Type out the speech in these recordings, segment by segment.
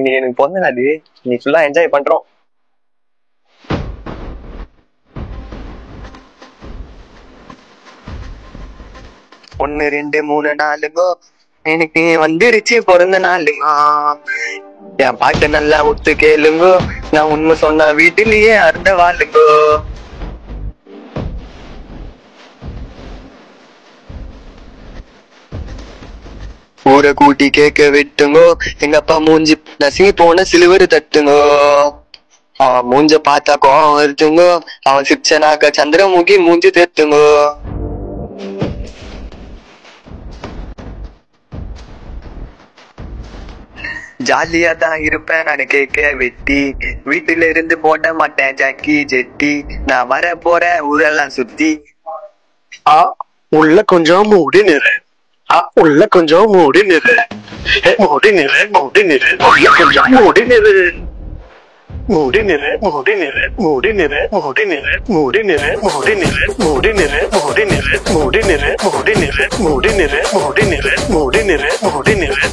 நீ எனக்கு பிறந்த நாள், நீ ஃபுல்லா என்ஜாய் பண்றோம். 1 2 3 4 எனக்கு வந்துருச்சு பிறந்த நாளுங்க. என் பாட்டு நல்லா ஒத்து கேளுங்கோ, நான் உண்மை சொன்ன வீட்டிலேயே அறுந்த வாழுங்கோ. ஊரை கூட்டி கேட்க விட்டுங்கோ, எங்க அப்பா மூஞ்சி நசி போன சிலுவர் தட்டுங்கோ. அவன் மூஞ்ச பார்த்தா கோவம் வருதுங்கோ, அவன் சிப்சனாக்க சந்திரமுகி மூஞ்சி தட்டுங்கோ. ஜாலியா தான் இருப்பேன் நான் கேட்க வெட்டி, வீட்டுல இருந்து போட மாட்டேன் ஜாக்கி ஜெட்டி, நான் வர போறேன் ஊரெல்லாம் சுத்தி. உள்ள கொஞ்சம் மூடி நிறு, உள்ள கொஞ்சம் மூடி நிறு, மூடி நிறு, மூடி நிறு, உள்ள கொஞ்சம் மூடி நிறு, மூடி நிறு, மூடி நிறு, மூடி நிறு, மூடி நிறு, மூடி நிறு, மூடி நிறு, மூடி நிறு, மூடி நிறு, மூடி நிறு, மூடி நிறு, மூடி நிறு, மூடி நிறு, மூடி நிறு, மூடி நிறு.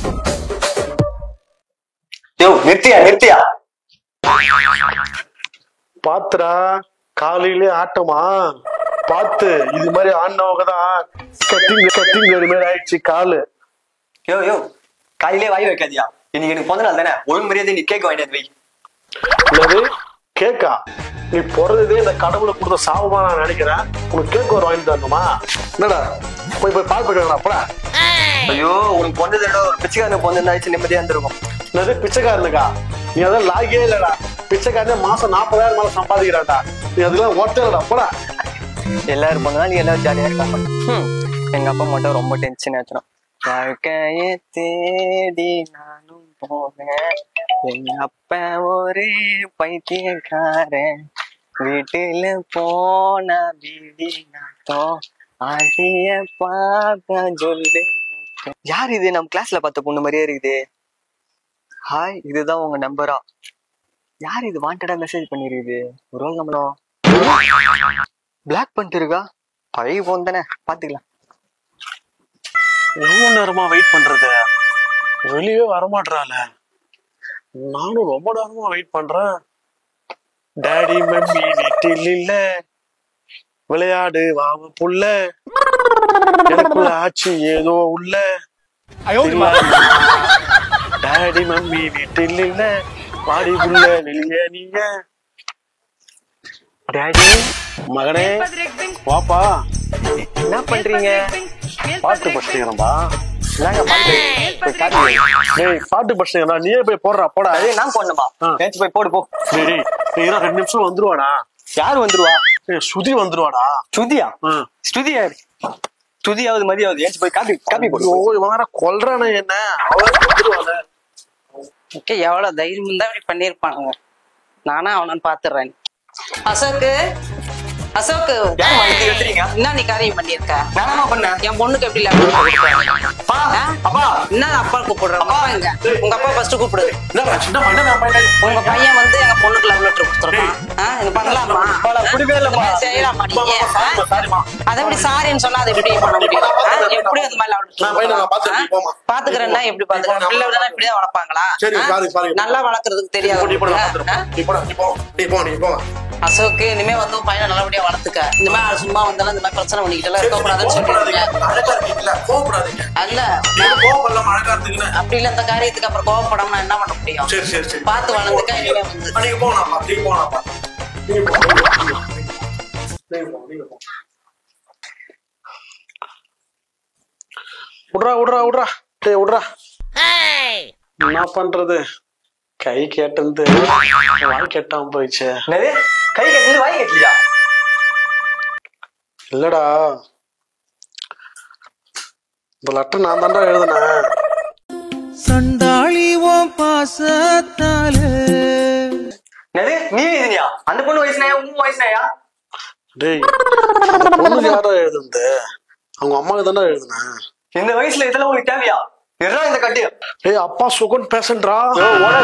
நிறுத்தியா நிறுத்தியா பாத்துரா, காலையிலே ஆட்டமா பாத்து. இது மாதிரி ஆடினவங்கதான் கட்டிங் ரெடி மாதிரி ஆயிடுச்சு காலு. யோ யோ காலையிலே வாய் வைக்காதியா, இன்னைக்கு எனக்கு பிறந்த நாள் தானே, ஒழுங்கு மரியாதை நீ கேட்க வேண்டியது வை. என்னது கேக்கா? நீ பிறந்ததே இந்த கடவுளை கொடுத்த சாபமா நான் நினைக்கிறேன். உனக்கு கேக் ஒரு வாங்கி தரணுமா? என்னடா போய் போய் பால் போய்டா போட. ஐயோ உனக்கு பொண்ணு பிச்சைக்காரனுக்கு பொண்ணு ஆயிடுச்சு, நிம்மதியா இருந்திருக்கும். என்னது பிச்சைக்காரனுக்கா? நீ அதான் லாகே இல்லடா. பிச்சைக்காரனே மாசம் 40,000 மேல சம்பாதிக்கிறாடா. நீ அதெல்லாம் ஒட்டலடா போடா. எல்லாரும் பொண்ணுதான் நீ எல்லாரும் ஜாலியா இருக்காங்க. எங்க அப்பா மட்டும் ரொம்ப டென்ஷன் ஆச்சுடும். வாழ்க்கையை தேடி நானும் போனேன், எங்க அப்பா ஒரே பைத்தியக்காரன், வீட்டுல போன வீடி நாட்டம் ஆகிய பார்க்க சொல்லு. யார் இது? நம்ம கிளாஸ்ல பார்த்த பொண்ணு மாதிரியே இருக்குது. ஹாய், இதுதான் உங்க நம்பரா? யார் இது வாண்டடா மெசேஜ் பண்ணிருக்குது? ஒரு ரோல் நம்மளும் பிளாக் பண்ணிட்டு இருக்கா. பழைய போன் தானே, பாத்துக்கலாம். எவ்வளவு நேரமா வெயிட் பண்றது? வெளியே வரமாட்டால. நானும் ரொம்ப நேரமா வெயிட் பண்றேன். டாடி மம்மி வீட்டில் இல்ல, விளையாடு வாவ புள்ள, எனக்குள்ள ஆச்சு ஏதோ உள்ள. டாடி மம்மி வீட்டில் இல்ல, பாடி புள்ள வெளியே நீங்க. டாடி மகனே வாப்பா. என்ன பண்றீங்க? பாட்டு படிச்சுக்கிறேன்பா. என்னங்க பாட்டு படிச்சுக்கிறா, நீயே போய் போடுறா போடா. நான் போடணுமா? போய் போடு போ. டேய் 2 நிமிஷம் வந்துருவாடா. யாரு வந்துருவா? சுதி வந்துருவாடா. சுதியா? ஸ்ருதி யாரு? சுதியாவது மதியாவது ஏன் போய் காப்பி காப்பி போடு. கொல்றானே என்ன? வந்துருவாங்க. எவ்வளவு தைரியம் தான் இப்படி பண்ணிருப்பானுங்க. நானா அவனு பாத்துறேன். அசோக்கு அசோக்கு என்ன நீ காரியம் பண்ணிருக்க? என் பொண்ணுக்கு எப்படி என்ன அப்பா கூப்பிடுற? உங்க அப்பா ஃபர்ஸ்ட் கூப்பிடுது. உங்க பையன் வந்து எங்க பொண்ணுக்கு லவ் லெட்டர் கொடுத்துருக்கான். இது பண்ணலாமா? செய்யலாமா? நீங்க அதை எப்படி சாரின்னு சொன்னா அதை எப்படி பண்ண முடியும்? எப்படி அது மாதிரி பாத்துக்கிறேன்னா எப்படி பாத்துக்கிறேன்? பிள்ளை இப்படிதான் வளர்ப்பாங்களா? நல்லா வளர்க்கறதுக்கு தெரியாது. அசோக்கு இனிமே வந்து பையனை நல்லபடியா வளர்த்துக்க. இந்த மாதிரி சும்மா வந்தாலும் இந்த மாதிரி பிரச்சனை பண்ணிக்கிட்டு இருக்கக்கூடாதுன்னு சொல்லிடுங்க. அல்ல அப்படி இல்ல, இந்த காரியத்துக்கு அப்புறம் கோவப்படாம என்ன பண்ண முடியும்? பார்த்து வளர்ந்துக்க. இனிமே என்ன பண்றது? கை கேட்டது வாய் கேட்டாம போயிடுச்சு. கை கட்டிட்டு வாய் கட்டலையா? இல்லடா, இந்த லெட்டர் நான் தான்டா எழுதுனேன். சண்டாளிவோம் பாசத்தால. நீ எழுதுனியா? அந்த பொண்ணு வயசுனாயா உங்க வயசுனாயா? டேய் பொண்ணு யாரா எழுதுனது? அவங்க அம்மாவுக்கு தான்டா எழுதுனேன். இந்த வயசுல இதெல்லாம் உங்களுக்கு தேவையா? இந்த கட்டியா? அப்பா சுகன் பேசன்றா. ஓட